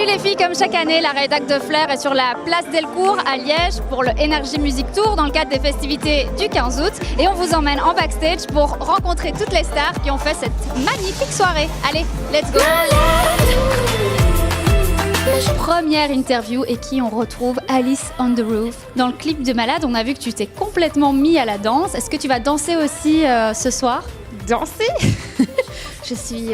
Salut les filles, comme chaque année, la rédac de Flair est sur la place Delcourt à Liège pour le Energy Music Tour dans le cadre des festivités du 15 août. Et on vous emmène en backstage pour rencontrer toutes les stars qui ont fait cette magnifique soirée. Allez, let's go! Première interview et qui on retrouve Alice on the Roof. Dans le clip de Malade, on a vu que tu t'es complètement mis à la danse. Est-ce que tu vas danser aussi ce soir? Danser? Je suis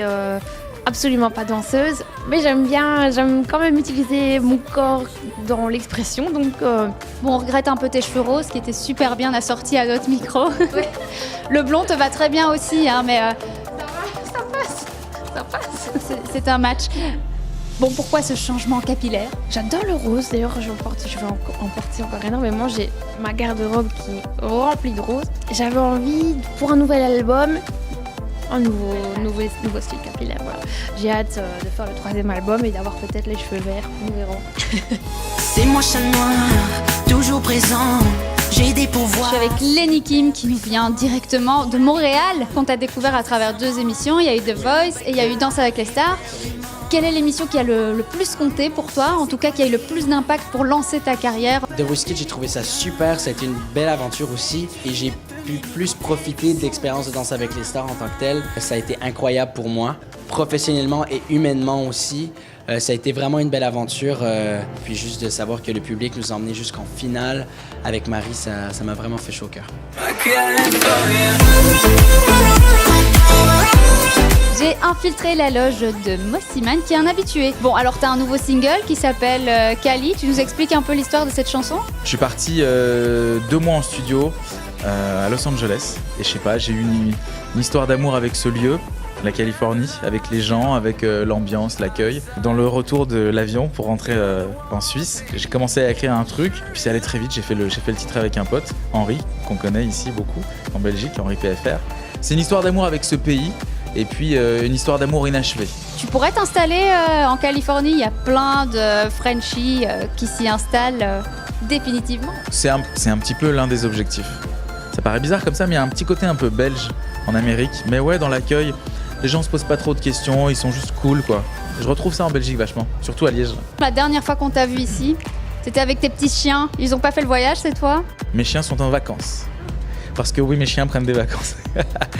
absolument pas danseuse, mais j'aime quand même utiliser mon corps dans l'expression, donc... Bon, on regrette un peu tes cheveux roses qui étaient super bien assortis à notre micro. Ouais. Le blond te va très bien aussi, hein, mais... Ça passe. C'est un match. Bon, pourquoi ce changement capillaire? J'adore le rose, d'ailleurs je vais en porter encore énormément. J'ai ma garde-robe qui est remplie de roses. J'avais envie, pour un nouvel album, un nouveau style capillaire. Voilà. J'ai hâte de faire le 3e album et d'avoir peut-être les cheveux verts, nous verrons. C'est moi chat noir, toujours présent. J'ai des pouvoirs. Je suis avec Lenny Kim qui nous vient directement de Montréal, qu'on t'a découvert à travers 2 émissions. Il y a eu The Voice et il y a eu Danse avec les stars. Quelle est l'émission qui a le plus compté pour toi, en tout cas qui a eu le plus d'impact pour lancer ta carrière? The Voice Kids, j'ai trouvé ça super, ça a été une belle aventure aussi et j'ai pu plus profiter de l'expérience de Danse avec les stars en tant que telle. Ça a été incroyable pour moi, professionnellement et humainement aussi. Ça a été vraiment une belle aventure, puis juste de savoir que le public nous a emmenés jusqu'en finale avec Marie, ça m'a vraiment fait chaud au cœur. J'ai infiltré la loge de Mossiman qui est un habitué. Bon, alors t'as un nouveau single qui s'appelle Kali. Tu nous expliques un peu l'histoire de cette chanson? Je suis parti 2 mois en studio à Los Angeles et je sais pas, j'ai eu une histoire d'amour avec ce lieu, la Californie, avec les gens, avec l'ambiance, l'accueil. Dans le retour de l'avion pour rentrer en Suisse, j'ai commencé à écrire un truc, puis c'est allé très vite, j'ai fait le titre avec un pote, Henri, qu'on connaît ici beaucoup, en Belgique, Henri PFR. C'est une histoire d'amour avec ce pays, et puis une histoire d'amour inachevée. Tu pourrais t'installer en Californie, il y a plein de Frenchies qui s'y installent définitivement. C'est un petit peu l'un des objectifs. Ça paraît bizarre comme ça, mais il y a un petit côté un peu belge en Amérique. Mais ouais, dans l'accueil, les gens se posent pas trop de questions, ils sont juste cool, quoi. Je retrouve ça en Belgique vachement, surtout à Liège. La dernière fois qu'on t'a vu ici, c'était avec tes petits chiens. Ils ont pas fait le voyage cette fois? Mes chiens sont en vacances. Parce que oui, mes chiens prennent des vacances.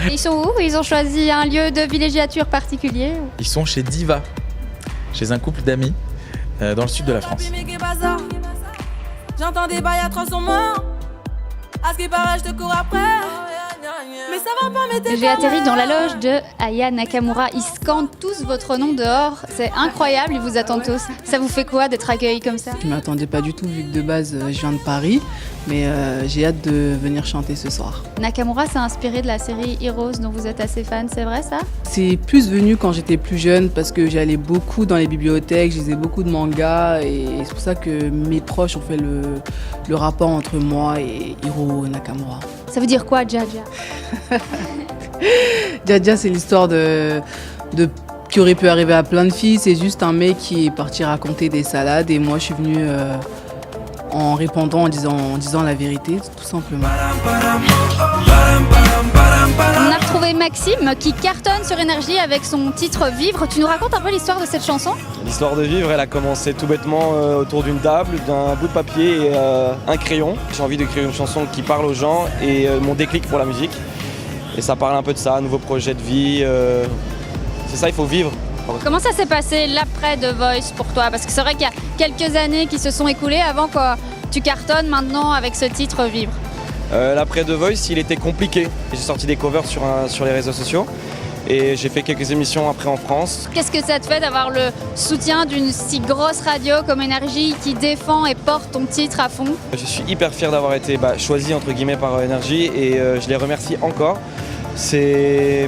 Ils sont où? Ils ont choisi un lieu de villégiature particulier? Ils sont chez Diva, chez un couple d'amis, dans le sud de la France. J'entends des bails à 300 morts. À ce qui paraît, je te cours après. Mais ça va pas m'aider. J'ai atterri dans la loge de Aya Nakamura. Ils scandent tous votre nom dehors. C'est incroyable, ils vous attendent tous. Ça vous fait quoi d'être accueillis comme ça? Je ne m'attendais pas du tout, vu que de base, je viens de Paris. Mais j'ai hâte de venir chanter ce soir. Nakamura s'est inspiré de la série Heroes dont vous êtes assez fan, c'est vrai ça? C'est plus venu quand j'étais plus jeune parce que j'allais beaucoup dans les bibliothèques, je lisais beaucoup de mangas et c'est pour ça que mes proches ont fait le rapport entre moi et Hiro Nakamura. Ça veut dire quoi, Jaja? Jaja, c'est l'histoire qui aurait pu arriver à plein de filles. C'est juste un mec qui est parti raconter des salades et moi je suis venue en répondant, en disant la vérité, tout simplement. On a retrouvé Maxime qui cartonne sur Énergie avec son titre Vivre. Tu nous racontes un peu l'histoire de cette chanson? L'histoire de Vivre, elle a commencé tout bêtement autour d'une table, d'un bout de papier et un crayon. J'ai envie d'écrire une chanson qui parle aux gens et mon déclic pour la musique. Et ça parle un peu de ça, un nouveau projet de vie. C'est ça, il faut vivre. Comment ça s'est passé l'après The Voice pour toi? Parce que c'est vrai qu'il y a quelques années qui se sont écoulées avant que tu cartonnes maintenant avec ce titre Vivre. L'après The Voice, il était compliqué. J'ai sorti des covers sur les réseaux sociaux et j'ai fait quelques émissions après en France. Qu'est-ce que ça te fait d'avoir le soutien d'une si grosse radio comme Énergie qui défend et porte ton titre à fond? Je suis hyper fier d'avoir été choisi entre guillemets par Énergie et je les remercie encore.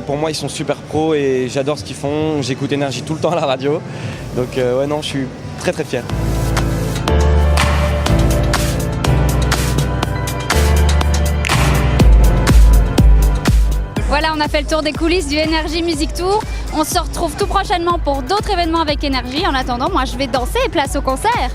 Pour moi, ils sont super pros et j'adore ce qu'ils font. J'écoute Énergie tout le temps à la radio. Donc ouais, non, je suis très très fier. Voilà, on a fait le tour des coulisses du Energy Music Tour. On se retrouve tout prochainement pour d'autres événements avec Énergie. En attendant, moi je vais danser et place au concert.